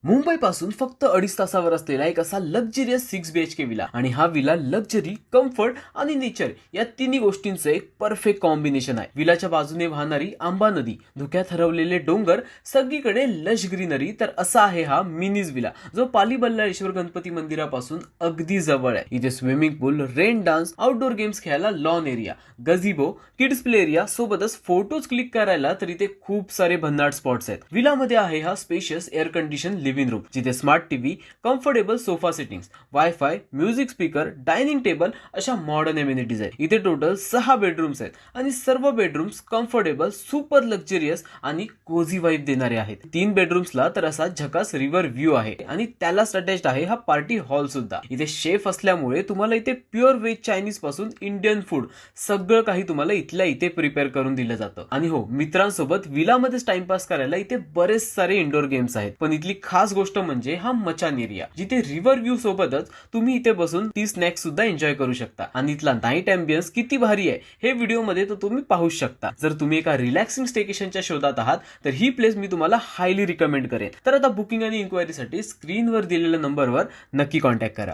मुंबईपासून फक्त 2.5 तासावर असलेला एक असा लक्झरियस 6 BHK विला आणि हा विला लक्झरी, कम्फर्ट आणि नेचर या तिन्ही गोष्टींचं एक परफेक्ट कॉम्बिनेशन आहे. विलाच्या बाजूने वाहणारी आंबा नदी, धुक्यात हरवलेले डोंगर, सगळीकडे लश ग्रीनरी. तर असा आहे हा मिनीज विला जो पाली बल्लाळेश्वर गणपती मंदिरापासून अगदी जवळ आहे. इथे swimming pool, rain dance, outdoor games खेळायला lawn area, gazebo, kids play area सोबतच फोटोज क्लिक करायला तर इथे खूप सारे भन्नाट स्पॉट्स आहेत. विलामध्ये आहे हा spacious air condition living room जिथे smart TV, comfortable sofa settings, wifi, music speaker, dining table अशा मॉडर्न एम्युनिटीज आहेत. इथे टोटल 6 बेडरूम्स आहेत आणि सर्व बेडरूम्स कम्फर्टेबल, सुपर लक्झरियस आणि कोझी वाईब देणारे आहेत. 3 बेडरूम्सला तर असा झकास रिव्हर व्ह्यू आहे आणि त्यालाच अटॅच्ड आहे हा पार्टी हॉल सुद्धा. इथे शेफ असल्यामुळे तुम्हाला इथे प्युअर व्हेज चायनीज पासून इंडियन फूड सगळं काही तुम्हाला इथल्या इथे प्रिपेअर करून दिलं जातं. आणि हो, मित्रांसोबत विलामध्येच टाइमपास करायला इथे बरेच सारे इंडोर गेम्स आहेत. पण इथली खास गोष्ट म्हणजे हा मचान एरिया जिथे रिव्हर व्ह्यू सोबतच तुम्ही इथे बसून ती स्नॅक्स सुद्धा एन्जॉय करू शकता. आणि इथला नाईट अँबियन्स किती भारी आहे हे व्हिडिओ मध्ये तर तुम्ही पाहू शकता. जर तुम्ही एका रिलॅक्सिंग स्टेकेशनच्या शोधात आहात तर ही प्लेस मी तुम्हाला हायली रिकमेंड करेन. तर आता बुकिंग आणि इन्क्वायरीसाठी स्क्रीनवर दिलेल्या नंबरवर नक्की कॉन्टॅक्ट करा.